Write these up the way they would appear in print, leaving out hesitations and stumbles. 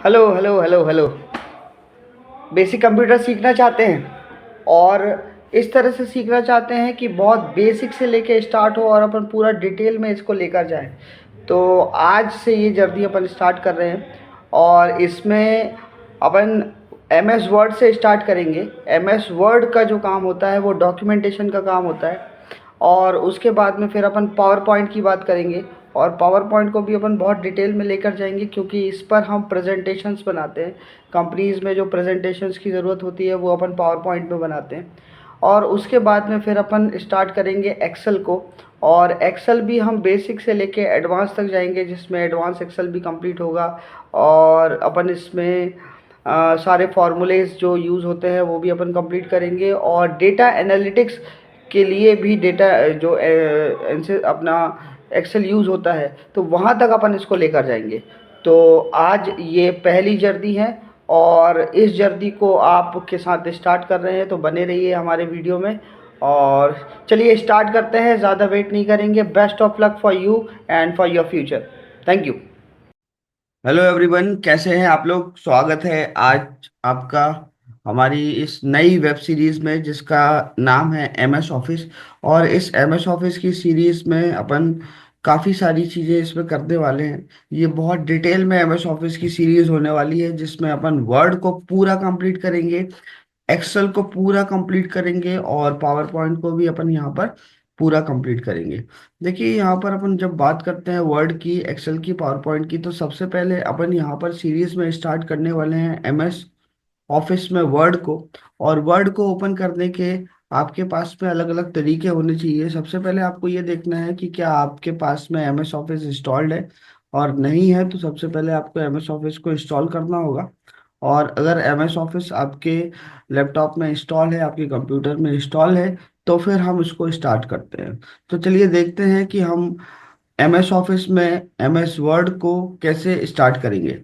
Hello hello hello hello. Basic computer सीखना चाहते हैं और इस तरह से सीखना चाहते हैं कि बहुत बेसिक से लेके स्टार्ट हो और अपन पूरा डिटेल में इसको लेकर जाएं। तो आज से ये जर्नी अपन स्टार्ट कर रहे हैं और इसमें अपन एम एस वर्ड से स्टार्ट करेंगे। एम एस वर्ड का जो काम होता है वो डॉक्यूमेंटेशन का काम होता है और उसके बाद में फिर अपन पावर पॉइंट की बात करेंगे और पावर पॉइंट को भी अपन बहुत डिटेल में लेकर जाएंगे क्योंकि इस पर हम प्रेजेंटेशंस बनाते हैं। कंपनीज़ में जो प्रेजेंटेशंस की ज़रूरत होती है वो अपन पावर पॉइंट में बनाते हैं और उसके बाद में फिर अपन स्टार्ट करेंगे एक्सेल को। और एक्सेल भी हम बेसिक से लेके एडवांस तक जाएंगे जिसमें एडवांस एक्सेल भी कंप्लीट होगा और अपन इसमें सारे फार्मूलेज जो यूज़ होते हैं वो भी अपन कंप्लीट करेंगे और डेटा एनालिटिक्स के लिए भी डेटा जो इनसे अपना एक्सेल यूज़ होता है तो वहाँ तक अपन इसको लेकर जाएंगे। तो आज ये पहली जर्नी है और इस जर्नी को आपके साथ स्टार्ट कर रहे हैं तो बने रहिए हमारे वीडियो में। और चलिए स्टार्ट करते हैं, ज़्यादा वेट नहीं करेंगे। Best of luck for you and for your future. Thank you. Hello everyone, कैसे हैं आप लोग? स्वागत है आज आपका हमारी इस नई वेब सीरीज में जिसका नाम है एम एस ऑफिस। और इस एम एस ऑफिस की सीरीज में अपन काफ़ी सारी चीज़ें इसमें करने वाले हैं। ये बहुत डिटेल में एम एस ऑफिस की सीरीज होने वाली है जिसमें अपन वर्ड को पूरा कंप्लीट करेंगे, एक्सेल को पूरा कंप्लीट करेंगे और पावर पॉइंट को भी अपन यहाँ पर पूरा कंप्लीट करेंगे। देखिए, यहाँ पर अपन जब बात करते हैं वर्ड की, एक्सेल की, पावर पॉइंट की, तो सबसे पहले अपन यहाँ पर सीरीज में स्टार्ट करने वाले हैं एम एस ऑफिस में वर्ड को। और वर्ड को ओपन करने के आपके पास में अलग अलग तरीके होने चाहिए। सबसे पहले आपको ये देखना है कि क्या आपके पास में एम एस ऑफिस इंस्टॉल्ड है, और नहीं है तो सबसे पहले आपको एम एस ऑफिस को इंस्टॉल करना होगा। और अगर एम एस ऑफिस आपके लैपटॉप में इंस्टॉल है, आपके कंप्यूटर में इंस्टॉल है, तो फिर हम इसको स्टार्ट करते हैं। तो चलिए देखते हैं कि हम एम एस ऑफिस में एम एस वर्ड को कैसे स्टार्ट करेंगे।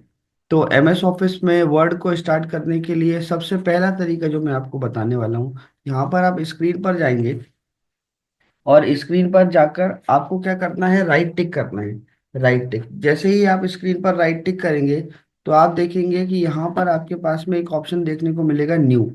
तो एम एस ऑफिस में वर्ड को स्टार्ट करने के लिए सबसे पहला तरीका जो मैं आपको बताने वाला हूँ, यहाँ पर आप स्क्रीन पर जाएंगे और स्क्रीन पर जाकर आपको क्या करना है, राइट टिक करना है। राइट टिक जैसे ही आप स्क्रीन पर राइट टिक करेंगे तो आप देखेंगे कि यहाँ पर आपके पास में एक ऑप्शन देखने को मिलेगा, न्यू।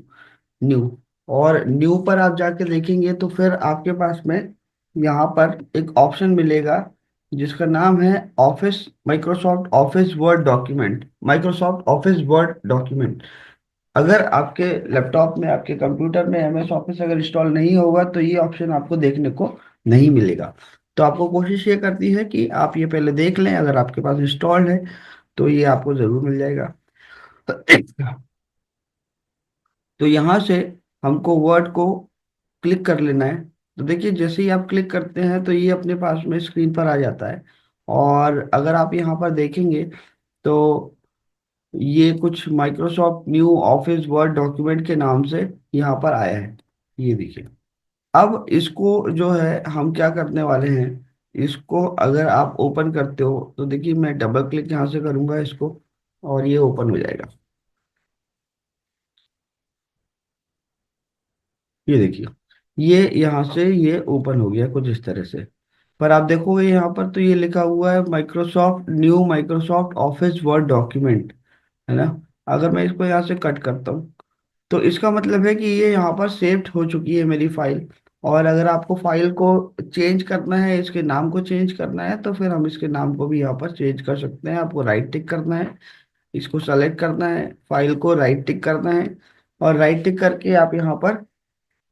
न्यू और न्यू पर आप जाके देखेंगे तो फिर आपके पास में यहाँ पर एक ऑप्शन मिलेगा जिसका नाम है office, Microsoft office word document, Microsoft office word document. अगर आपके लैपटॉप में, आपके कंप्यूटर में एम एस ऑफिस अगर इंस्टॉल नहीं होगा तो ये ऑप्शन आपको देखने को नहीं मिलेगा। तो आपको कोशिश ये करती है कि आप ये पहले देख लें, अगर आपके पास इंस्टॉल्ड है तो ये आपको जरूर मिल जाएगा। तो यहाँ से हमको वर्ड को क्लिक कर लेना है। तो देखिए, जैसे ही आप क्लिक करते हैं तो ये अपने पास में स्क्रीन पर आ जाता है। और अगर आप यहाँ पर देखेंगे तो ये कुछ Microsoft new office word document के नाम से यहाँ पर आया है। ये देखिए, अब इसको जो है हम क्या करने वाले हैं, इसको अगर आप ओपन करते हो तो देखिए, मैं डबल क्लिक यहाँ से करूंगा इसको और ये ओपन हो जाएगा। ये देखिए, ये यहाँ से ये ओपन हो गया कुछ इस तरह से। पर आप देखोगे यहाँ पर तो ये लिखा हुआ है Microsoft new Microsoft office word document, है ना। अगर मैं इसको यहाँ से कट करता हूँ तो इसका मतलब है कि ये यहाँ पर सेव्ड हो चुकी है मेरी फाइल। और अगर आपको फाइल को चेंज करना है, इसके नाम को चेंज करना है, तो फिर हम इसके नाम को भी यहाँ पर चेंज कर सकते हैं। आपको राइट टिक करना है, इसको सेलेक्ट करना है, फाइल को राइट टिक करना है और राइट टिक करके आप यहाँ पर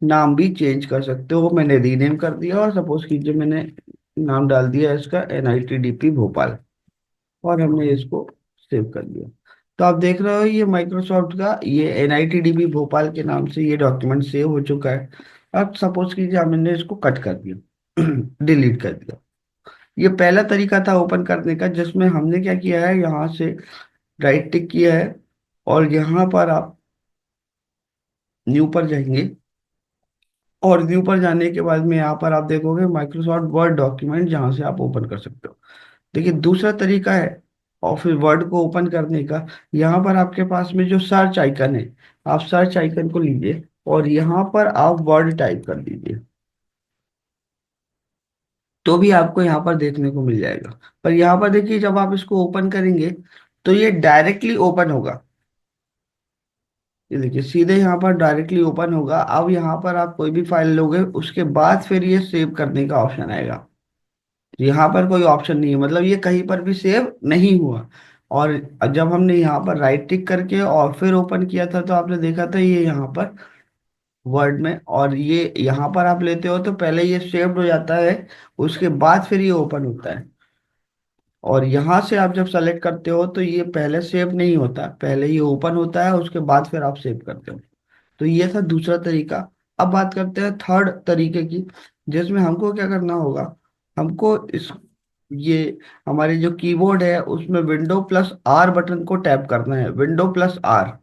नाम भी चेंज कर सकते हो। मैंने रीनेम कर दिया और सपोज कीजिए मैंने नाम डाल दिया इसका NITDP भोपाल और हमने इसको सेव कर दिया। तो आप देख रहे हो ये माइक्रोसॉफ्ट का ये NITDB भोपाल के नाम से ये डॉक्यूमेंट सेव हो चुका है। अब सपोज कीजिए हमने इसको कट कर दिया, डिलीट कर दिया। ये पहला तरीका था ओपन करने का जिसमें हमने क्या किया है, यहाँ से राइट टिक किया है और यहाँ पर आप न्यू पर जाएंगे और व्यू पर जाने के बाद में यहाँ पर आप देखोगे माइक्रोसॉफ्ट वर्ड डॉक्यूमेंट, जहाँ से आप ओपन कर सकते हो। देखिए, दूसरा तरीका है ऑफिस वर्ड को ओपन करने का। यहाँ पर आपके पास में जो सर्च आइकन है, आप सर्च आइकन को लीजिए और यहाँ पर आप वर्ड टाइप कर दीजिए तो भी आपको यहाँ पर देखने को मिल जाएगा। पर यहाँ पर देखिए, जब आप इसको ओपन करेंगे तो ये डायरेक्टली ओपन होगा। ये देखिए सीधे यहाँ पर डायरेक्टली ओपन होगा। अब यहाँ पर आप कोई भी फाइल लोगे उसके बाद फिर ये सेव करने का ऑप्शन आएगा। यहाँ पर कोई ऑप्शन नहीं है, मतलब ये कहीं पर भी सेव नहीं हुआ। और जब हमने यहाँ पर राइट टिक करके और फिर ओपन किया था तो आपने देखा था ये यहाँ पर वर्ड में, और ये यहाँ पर आप लेते हो तो पहले ये सेव्ड हो जाता है, उसके बाद फिर ये ओपन होता है। और यहाँ से आप जब सेलेक्ट करते हो तो ये पहले सेव नहीं होता, पहले ये ओपन होता है उसके बाद फिर आप सेव करते हो। तो ये था दूसरा तरीका। अब बात करते हैं थर्ड तरीके की, जिसमें हमको क्या करना होगा। हमको इस ये हमारे जो कीबोर्ड है उसमें विंडो प्लस आर बटन को टैप करना है, विंडो प्लस आर।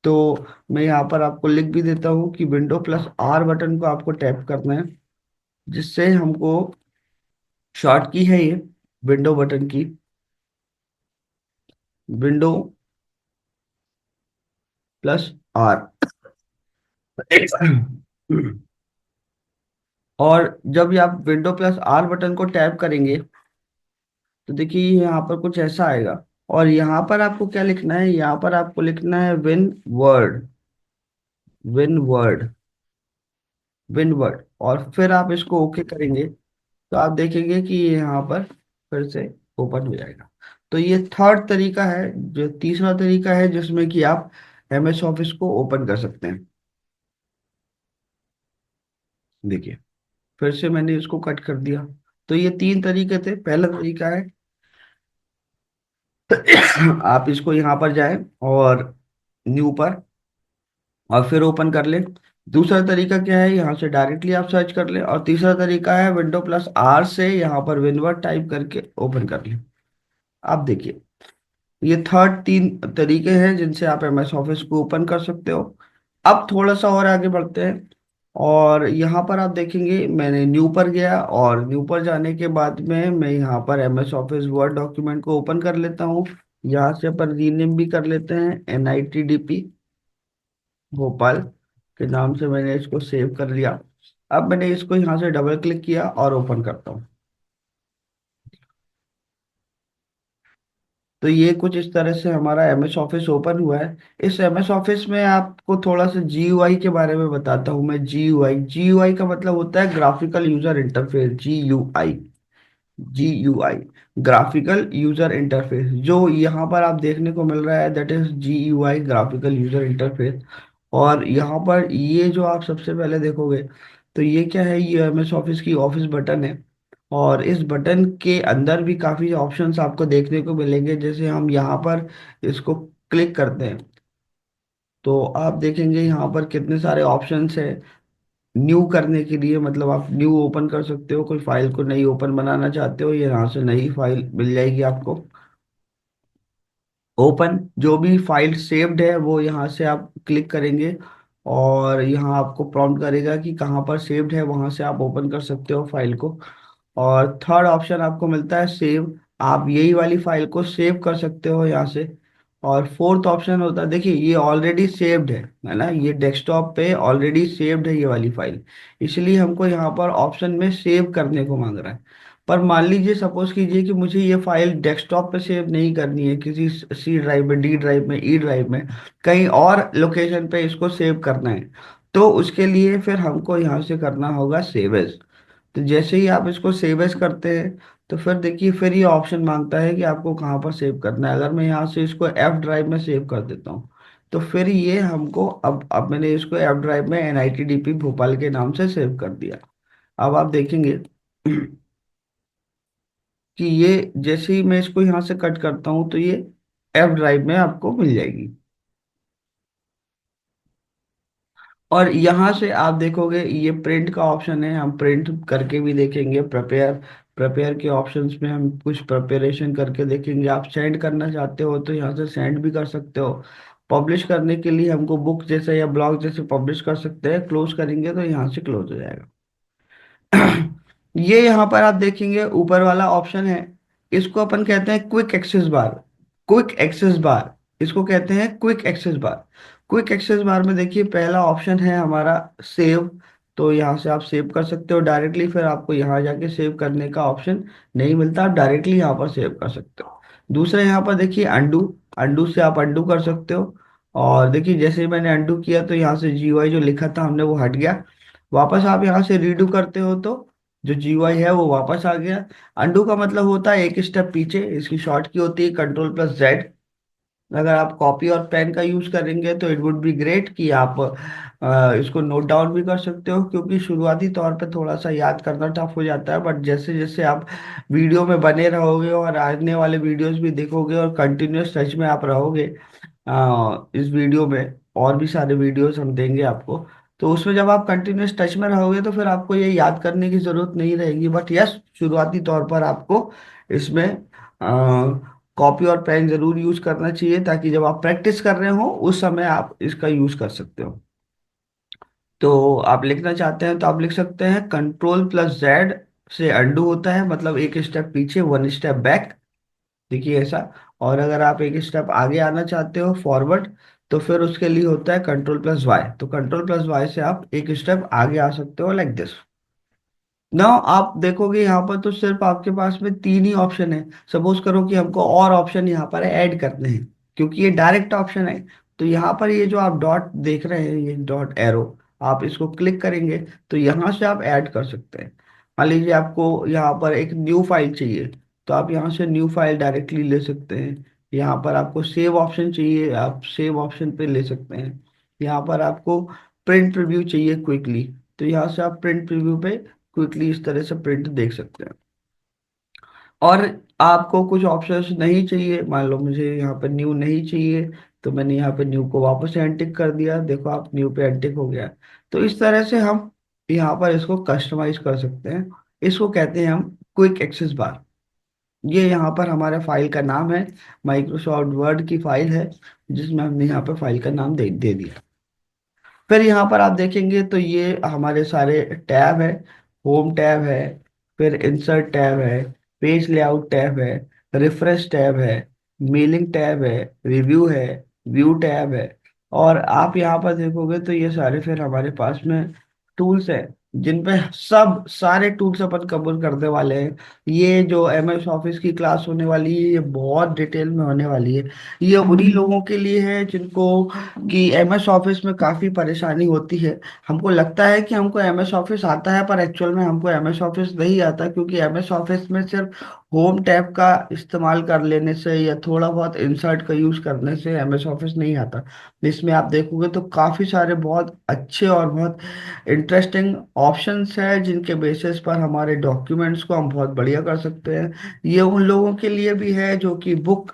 तो मैं यहाँ पर आपको लिख भी देता हूँ कि विंडो प्लस आर बटन को आपको टैप करना है, जिससे हमको शॉर्ट की है ये विंडो बटन की, विंडो प्लस आर। और जब भी आप विंडो प्लस आर बटन को टैप करेंगे तो देखिए यहाँ पर कुछ ऐसा आएगा। और यहाँ पर आपको क्या लिखना है, यहाँ पर आपको लिखना है win word, win word, win word. और फिर आप इसको ओके करेंगे तो आप देखेंगे कि ये यहाँ पर फिर से ओपन हो जाएगा। तो ये थर्ड तरीका है। जो तीसरा तरीका है जिसमें कि आप एमएस ऑफिस को ओपन कर सकते हैं। देखिए फिर से मैंने इसको कट कर दिया। तो ये तीन तरीके थे। पहला तरीका है आप इसको यहाँ पर जाएं और न्यू पर, और फिर ओपन कर ले। दूसरा तरीका क्या है, यहाँ से डायरेक्टली आप सर्च कर ले। और तीसरा तरीका है विंडो प्लस आर से यहाँ पर विनवर्ड टाइप करके ओपन कर ले। आप देखिए ये थर्ड तीन तरीके हैं जिनसे आप एमएस ऑफिस को ओपन कर सकते हो। अब थोड़ा सा और आगे बढ़ते हैं। और यहाँ पर आप देखेंगे मैंने न्यू पर गया, और न्यू पर जाने के बाद में मैं यहाँ पर एमएस ऑफिस वर्ड डॉक्यूमेंट को ओपन कर लेता हूँ। यहाँ से अपन रीनेम भी कर लेते हैं, NITDP भोपाल के नाम से मैंने इसको सेव कर लिया। अब मैंने इसको यहाँ से डबल क्लिक किया और ओपन करता हूँ। तो ये कुछ इस तरह से हमारा एमएस ऑफिस ओपन हुआ है। इस एमएस ऑफिस में आपको थोड़ा सा GUI के बारे में बताता हूँ मैं। GUI का मतलब होता है graphical user interface, GUI graphical user interface. जो यहाँ पर आप देखने को मिल रहा है that is GUI graphical user interface. और यहाँ पर ये जो आप सबसे पहले देखोगे तो ये क्या है, ये एमएस ऑफिस की ऑफिस बटन है। और इस बटन के अंदर भी काफी ऑप्शंस आपको देखने को मिलेंगे। जैसे हम यहाँ पर इसको क्लिक करते हैं तो आप देखेंगे यहाँ पर कितने सारे ऑप्शंस हैं न्यू करने के लिए। मतलब आप न्यू ओपन कर सकते हो, कोई फाइल को नई ओपन बनाना चाहते हो, ये यहाँ से नई फाइल मिल जाएगी आपको ओपन। जो भी फाइल सेव्ड है वो यहाँ से आप क्लिक करेंगे और यहाँ आपको प्रॉम्प्ट करेगा कि कहाँ पर सेव्ड है, वहां से आप ओपन कर सकते हो फाइल को। और थर्ड ऑप्शन आपको मिलता है सेव, आप यही वाली फाइल को सेव कर सकते हो यहाँ से। और फोर्थ ऑप्शन होता है, देखिए ये ऑलरेडी सेव्ड है ना, ये डेस्कटॉप पे ऑलरेडी सेव्ड है ये वाली फाइल, इसलिए हमको यहाँ पर ऑप्शन में सेव करने को मांग रहा है। पर मान लीजिए सपोज कीजिए कि मुझे ये फाइल डेस्कटॉप पे सेव नहीं करनी है, किसी C ड्राइव में, D ड्राइव में, E ड्राइव में, कहीं और लोकेशन पे इसको सेव करना है। तो उसके लिए फिर हमको यहाँ से करना होगा सेव एज। तो जैसे ही आप इसको सेव एज करते हैं तो फिर देखिए फिर ये ऑप्शन मांगता है कि आपको कहाँ पर सेव करना है। अगर मैं यहाँ से इसको F ड्राइव में सेव कर देता हूँ तो फिर ये हमको अब मैंने इसको F ड्राइव में NITDP भोपाल के नाम से सेव कर दिया। अब आप देखेंगे कि ये जैसे ही मैं इसको यहाँ से कट करता हूँ तो ये F ड्राइव में आपको मिल जाएगी। और यहाँ से आप देखोगे ये प्रिंट का ऑप्शन है, हम प्रिंट करके भी देखेंगे। प्रिपेयर, प्रिपेयर के ऑप्शंस में हम कुछ प्रिपरेशन करके देखेंगे। आप सेंड करना चाहते हो तो यहाँ से सेंड भी कर सकते हो। पब्लिश करने के लिए हमको बुक जैसे या ब्लॉग जैसे पब्लिश कर सकते हैं। क्लोज करेंगे तो यहाँ से क्लोज हो जाएगा। ये यहाँ पर आप देखेंगे ऊपर वाला ऑप्शन है, इसको अपन कहते हैं क्विक एक्सेस बार। क्विक एक्सेस बार, इसको कहते हैं क्विक एक्सेस बार। क्विक एक्सेस बार में देखिए पहला ऑप्शन है हमारा सेव। तो यहाँ से आप सेव कर सकते हो डायरेक्टली, फिर आपको यहाँ जाके सेव करने का ऑप्शन नहीं मिलता, आप डायरेक्टली यहाँ पर सेव कर सकते हो। दूसरा यहाँ पर देखिए अंडू, अंडू से आप अंडू कर सकते हो। और देखिए जैसे ही मैंने अंडू किया तो यहाँ से जीवाई जो लिखा था हमने वो हट गया। वापस आप यहाँ से रीडू करते हो तो जो जीवाई है वो वापस आ गया। अंडू का मतलब होता है एक स्टेप पीछे, इसकी शॉर्ट की होती है Ctrl+Z। अगर आप कॉपी और पेन का यूज करेंगे तो इट वुड बी ग्रेट कि आप इसको नोट डाउन भी कर सकते हो, क्योंकि शुरुआती तौर पे थोड़ा सा याद करना टफ हो जाता है। बट जैसे जैसे आप वीडियो में बने रहोगे और आने वाले वीडियोस भी देखोगे और कंटिन्यूअस टच में आप रहोगे इस वीडियो में, और भी सारे वीडियोस हम देंगे आपको। तो उसमें जब आप कंटिन्यूअस टच में रहोगे तो फिर आपको ये याद करने की जरूरत नहीं रहेगी। बट यस, शुरुआती तौर पर आपको इसमें कॉपी और पेन जरूर यूज करना चाहिए, ताकि जब आप प्रैक्टिस कर रहे हो उस समय आप इसका यूज कर सकते हो। तो आप लिखना चाहते हैं तो आप लिख सकते हैं Ctrl+Z से अंडू होता है, मतलब एक स्टेप पीछे, वन स्टेप बैक। देखिए ऐसा। और अगर आप एक स्टेप आगे आना चाहते हो फॉरवर्ड, तो फिर उसके लिए होता है Ctrl+Y। तो Ctrl+Y से आप एक स्टेप आगे आ सकते हो लाइक दिस। ना आप देखोगे यहाँ पर तो सिर्फ आपके पास में तीन ही ऑप्शन है। सपोज करो कि हमको और ऑप्शन यहाँ पर ऐड करने हैं, क्योंकि ये डायरेक्ट ऑप्शन है। तो यहाँ पर ये जो आप डॉट देख रहे हैं, ये डॉट एरो, आप इसको क्लिक करेंगे तो यहाँ से आप ऐड कर सकते हैं। मान लीजिए आपको यहाँ पर एक न्यू फाइल चाहिए, तो आप यहाँ से न्यू फाइल डायरेक्टली ले सकते हैं। यहाँ पर आपको सेव ऑप्शन चाहिए, आप सेव ऑप्शन पे ले सकते हैं। यहाँ पर आपको प्रिंट प्रीव्यू चाहिए क्विकली, तो यहाँ से आप प्रिंट प्रीव्यू पे क्विकली इस तरह से प्रिंट देख सकते हैं। और आपको कुछ ऑप्शंस नहीं चाहिए, मान लो मुझे यहाँ पर न्यू नहीं चाहिए, तो मैंने यहाँ पे न्यू को वापस से अनटिक कर दिया, देखो आप न्यू पे अनटिक हो गया। तो इस तरह से हम यहाँ पर इसको कस्टमाइज कर सकते हैं। इसको कहते हैं हम क्विक एक्सेस बार। ये यहाँ पर हमारे फाइल का नाम है, माइक्रोसॉफ्ट वर्ड की फाइल है, जिसमें हमने यहाँ पर फाइल का नाम दे दिया। फिर यहाँ पर आप देखेंगे तो ये हमारे सारे टैब है। होम टैब है, फिर इंसर्ट टैब है, पेज लेआउट टैब है, रिफ्रेश टैब है, मेलिंग टैब है, रिव्यू है, व्यू टैब है। और आप यहाँ पर देखोगे तो ये सारे फिर हमारे पास में टूल्स है, जिन पे सब सारे टूल्स अपन कवर करने वाले हैं। ये जो MS ऑफिस की क्लास होने वाली है, ये बहुत डिटेल में होने वाली है। ये उन्हीं लोगों के लिए है जिनको कि MS ऑफिस में काफ़ी परेशानी होती है। हमको लगता है कि हमको MS ऑफिस आता है, पर एक्चुअल में हमको MS ऑफिस नहीं आता, क्योंकि MS ऑफिस में सिर्फ होम टैब का इस्तेमाल कर लेने से या थोड़ा बहुत इंसर्ट का यूज़ करने से MS ऑफिस नहीं आता। इसमें आप देखोगे तो काफ़ी सारे बहुत अच्छे और बहुत इंटरेस्टिंग ऑप्शंस हैं, जिनके बेसिस पर हमारे डॉक्यूमेंट्स को हम बहुत बढ़िया कर सकते हैं। ये उन लोगों के लिए भी है जो कि बुक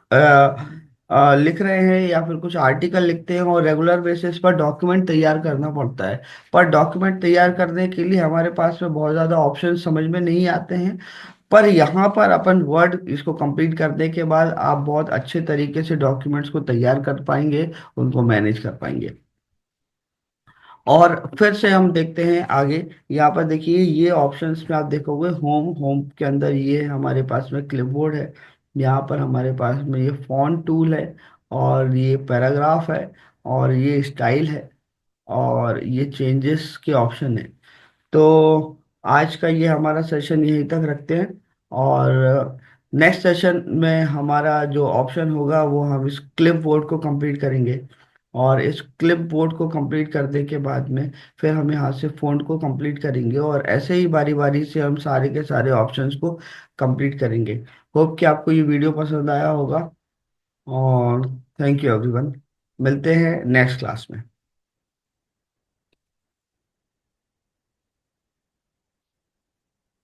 लिख रहे हैं या फिर कुछ आर्टिकल लिखते हैं और रेगुलर बेसिस पर डॉक्यूमेंट तैयार करना पड़ता है। पर डॉक्यूमेंट तैयार करने के लिए हमारे पास में बहुत ज़्यादा ऑप्शन समझ में नहीं आते हैं। पर यहाँ पर अपन वर्ड इसको कंप्लीट करने के बाद आप बहुत अच्छे तरीके से डॉक्यूमेंट्स को तैयार कर पाएंगे, उनको मैनेज कर पाएंगे। और फिर से हम देखते हैं आगे। यहाँ पर देखिए ये ऑप्शंस में आप देखोगे, होम, होम के अंदर ये हमारे पास में क्लिपबोर्ड है। यहाँ पर हमारे पास में ये फॉन्ट टूल है, और ये पैराग्राफ है, और ये स्टाइल है, और ये चेंजेस के ऑप्शन है। तो आज का ये हमारा सेशन यहीं तक रखते हैं, और नेक्स्ट सेशन में हमारा जो ऑप्शन होगा वो हम इस क्लिप बोर्ड को कंप्लीट करेंगे। और इस क्लिप बोर्ड को कंप्लीट करने के बाद में फिर हम यहाँ से फ़ॉन्ट को कंप्लीट करेंगे, और ऐसे ही बारी बारी से हम सारे के सारे ऑप्शंस को कंप्लीट करेंगे। होप कि आपको ये वीडियो पसंद आया होगा, और थैंक यू एवरीवन। मिलते हैं नेक्स्ट क्लास में।